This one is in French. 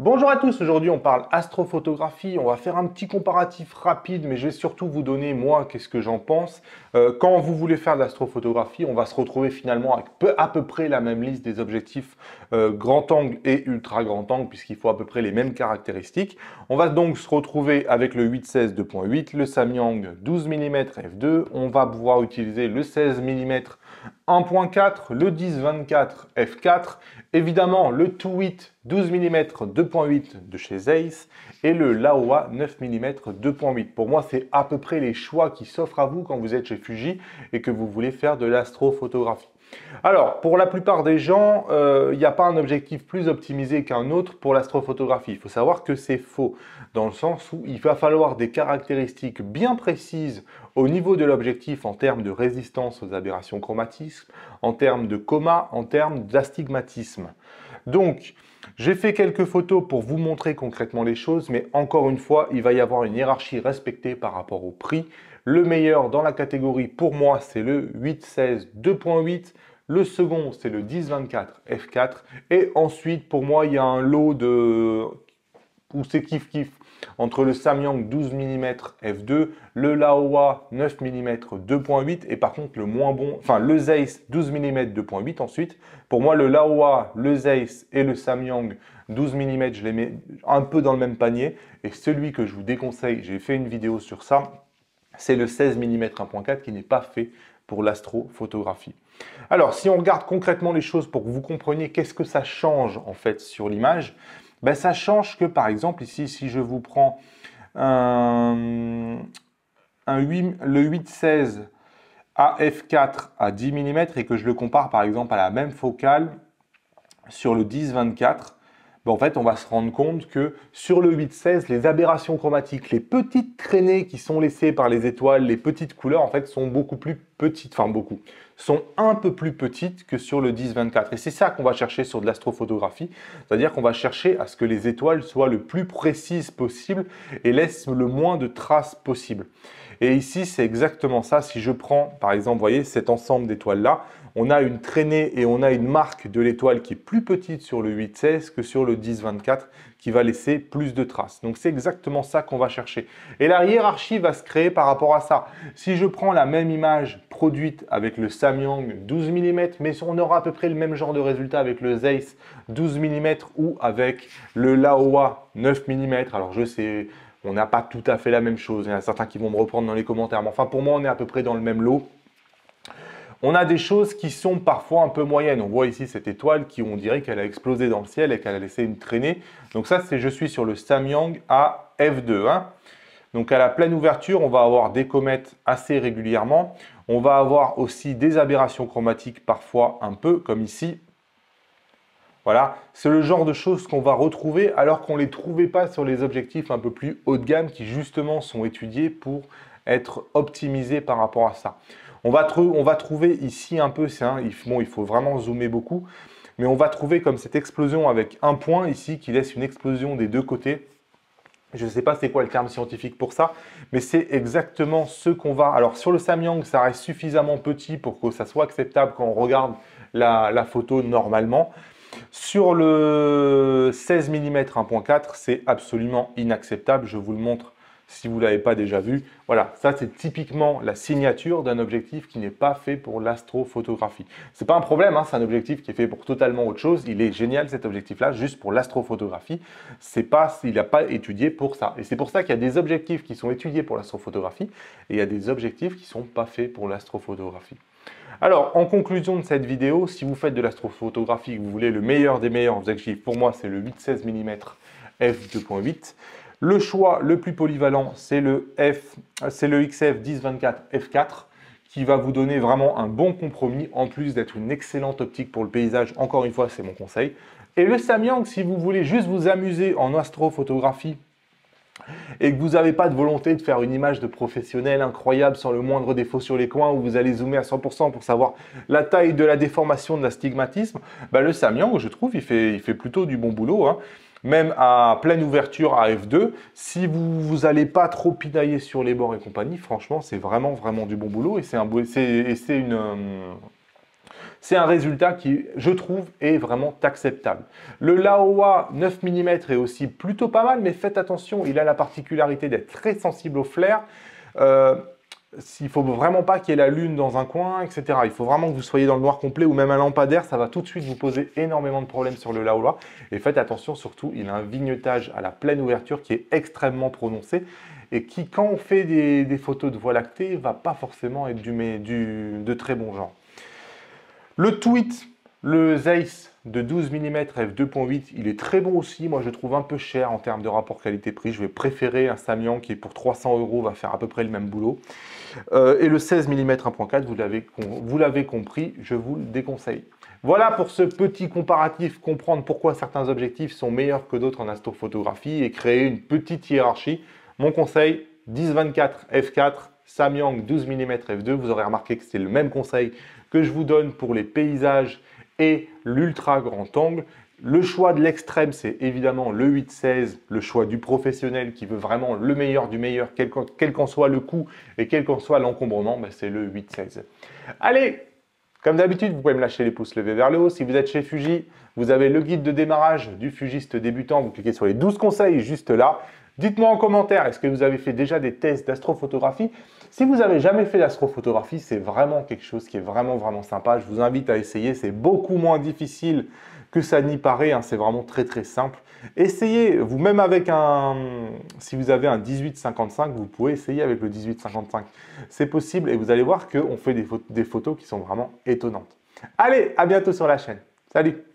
Bonjour à tous, aujourd'hui on parle astrophotographie, on va faire un petit comparatif rapide, mais je vais surtout vous donner moi qu'est-ce que j'en pense. Quand vous voulez faire de l'astrophotographie, on va se retrouver finalement avec à peu près la même liste des objectifs grand angle et ultra grand angle, puisqu'il faut à peu près les mêmes caractéristiques. On va donc se retrouver avec le 8-16 2.8, le Samyang 12 mm f2, on va pouvoir utiliser le 16 mm 1.4, le 10-24 f4, évidemment le 2.8 12 mm 2.8 de chez Zeiss et le Laowa 9 mm 2.8. Pour moi, c'est à peu près les choix qui s'offrent à vous quand vous êtes chez Fuji et que vous voulez faire de l'astrophotographie. Alors, pour la plupart des gens, il n'y a pas un objectif plus optimisé qu'un autre pour l'astrophotographie. Il faut savoir que c'est faux, dans le sens où il va falloir des caractéristiques bien précises au niveau de l'objectif en termes de résistance aux aberrations chromatiques, en termes de coma, en termes d'astigmatisme. Donc, j'ai fait quelques photos pour vous montrer concrètement les choses, mais encore une fois, il va y avoir une hiérarchie respectée par rapport au prix. Le meilleur dans la catégorie, pour moi, c'est le 8-16 2.8. Le second, c'est le 10-24 f4. Et ensuite, pour moi, il y a un lot de... où c'est kiff-kiff entre le Samyang 12 mm f2, le Laowa 9 mm 2.8 et par contre le moins bon, enfin le Zeiss 12 mm 2.8 ensuite. Pour moi, le Laowa, le Zeiss et le Samyang 12 mm, je les mets un peu dans le même panier. Et celui que je vous déconseille, j'ai fait une vidéo sur ça, c'est le 16 mm 1.4 qui n'est pas fait pour l'astrophotographie. Alors, si on regarde concrètement les choses pour que vous compreniez qu'est-ce que ça change en fait sur l'image, ben, ça change que par exemple ici, si je vous prends le 8-16 à f4 à 10 mm et que je le compare par exemple à la même focale sur le 10-24, ben en fait, on va se rendre compte que sur le 8-16, les aberrations chromatiques, les petites traînées qui sont laissées par les étoiles, les petites couleurs, en fait, sont beaucoup plus petites, enfin beaucoup, sont un peu plus petites que sur le 10-24. Et c'est ça qu'on va chercher sur de l'astrophotographie, c'est-à-dire qu'on va chercher à ce que les étoiles soient le plus précises possible et laissent le moins de traces possible. Et ici, c'est exactement ça. Si je prends, par exemple, vous voyez, cet ensemble d'étoiles-là, on a une traînée et on a une marque de l'étoile qui est plus petite sur le 8-16 que sur le 10-24 qui va laisser plus de traces. Donc, c'est exactement ça qu'on va chercher. Et la hiérarchie va se créer par rapport à ça. Si je prends la même image produite avec le Samyang 12 mm, mais on aura à peu près le même genre de résultat avec le Zeiss 12 mm ou avec le Laowa 9 mm. Alors, je sais... On n'a pas tout à fait la même chose. Il y en a certains qui vont me reprendre dans les commentaires. Mais enfin, pour moi, on est à peu près dans le même lot. On a des choses qui sont parfois un peu moyennes. On voit ici cette étoile qui, on dirait qu'elle a explosé dans le ciel et qu'elle a laissé une traînée. Donc ça, c'est je suis sur le Samyang à f2. Hein. Donc à la pleine ouverture, on va avoir des comètes assez régulièrement. On va avoir aussi des aberrations chromatiques parfois un peu, comme ici. Voilà, c'est le genre de choses qu'on va retrouver alors qu'on ne les trouvait pas sur les objectifs un peu plus haut de gamme qui justement sont étudiés pour être optimisés par rapport à ça. On va trouver ici un peu, il faut vraiment zoomer beaucoup, mais on va trouver comme cette explosion avec un point ici qui laisse une explosion des deux côtés. Je ne sais pas c'est quoi le terme scientifique pour ça, mais c'est exactement ce qu'on va... Alors sur le Samyang, ça reste suffisamment petit pour que ça soit acceptable quand on regarde la photo normalement. Sur le 16 mm 1.4, c'est absolument inacceptable. Je vous le montre si vous ne l'avez pas déjà vu. Voilà, ça c'est typiquement la signature d'un objectif qui n'est pas fait pour l'astrophotographie. Ce n'est pas un problème, hein, c'est un objectif qui est fait pour totalement autre chose. Il est génial cet objectif-là, juste pour l'astrophotographie. Il n'a pas étudié pour ça. Et c'est pour ça qu'il y a des objectifs qui sont étudiés pour l'astrophotographie et il y a des objectifs qui ne sont pas faits pour l'astrophotographie. Alors, en conclusion de cette vidéo, si vous faites de l'astrophotographie, que vous voulez le meilleur des meilleurs objectifs, pour moi, c'est le 8-16 mm f2.8. Le choix le plus polyvalent, c'est le XF 10-24 f4, qui va vous donner vraiment un bon compromis, en plus d'être une excellente optique pour le paysage. Encore une fois, c'est mon conseil. Et le Samyang, si vous voulez juste vous amuser en astrophotographie, et que vous n'avez pas de volonté de faire une image de professionnel incroyable sans le moindre défaut sur les coins où vous allez zoomer à 100% pour savoir la taille de la déformation de l'astigmatisme, bah le Samyang, je trouve, il fait plutôt du bon boulot. Hein. Même à pleine ouverture à f2, si vous n'allez pas trop pinailler sur les bords et compagnie, franchement, c'est vraiment du bon boulot et C'est un résultat qui, je trouve, est vraiment acceptable. Le Laowa 9 mm est aussi plutôt pas mal, mais faites attention, il a la particularité d'être très sensible au flair. Il ne faut vraiment pas qu'il y ait la lune dans un coin, etc. Il faut vraiment que vous soyez dans le noir complet ou même un lampadaire. Ça va tout de suite vous poser énormément de problèmes sur le Laowa. Et faites attention surtout, il a un vignetage à la pleine ouverture qui est extrêmement prononcé et qui, quand on fait des photos de voie lactée, va pas forcément être de très bon genre. Le Tweet, le Zeiss de 12 mm f2.8, il est très bon aussi. Moi, je trouve un peu cher en termes de rapport qualité-prix. Je vais préférer un Samyang qui, pour 300 €, va faire à peu près le même boulot. Et le 16 mm 1.4, vous l'avez compris, je vous le déconseille. Voilà pour ce petit comparatif, comprendre pourquoi certains objectifs sont meilleurs que d'autres en astrophotographie et créer une petite hiérarchie. Mon conseil, 10-24 f4, Samyang 12 mm f2. Vous aurez remarqué que c'est le même conseil que je vous donne pour les paysages et l'ultra grand angle. Le choix de l'extrême, c'est évidemment le 8-16, le choix du professionnel qui veut vraiment le meilleur du meilleur, quel qu'en soit le coût et quel qu'en soit l'encombrement, ben c'est le 8-16. Allez, comme d'habitude, vous pouvez me lâcher les pouces levés vers le haut. Si vous êtes chez Fuji, vous avez le guide de démarrage du fugiste débutant. Vous cliquez sur les 12 conseils juste là. Dites-moi en commentaire, est-ce que vous avez fait déjà des tests d'astrophotographie? Si vous n'avez jamais fait d'astrophotographie, c'est vraiment quelque chose qui est vraiment sympa. Je vous invite à essayer, c'est beaucoup moins difficile que ça n'y paraît, hein. C'est vraiment très simple. Essayez, vous-même avec si vous avez un 18-55, vous pouvez essayer avec le 18-55. C'est possible et vous allez voir qu'on fait des photos qui sont vraiment étonnantes. Allez, à bientôt sur la chaîne. Salut!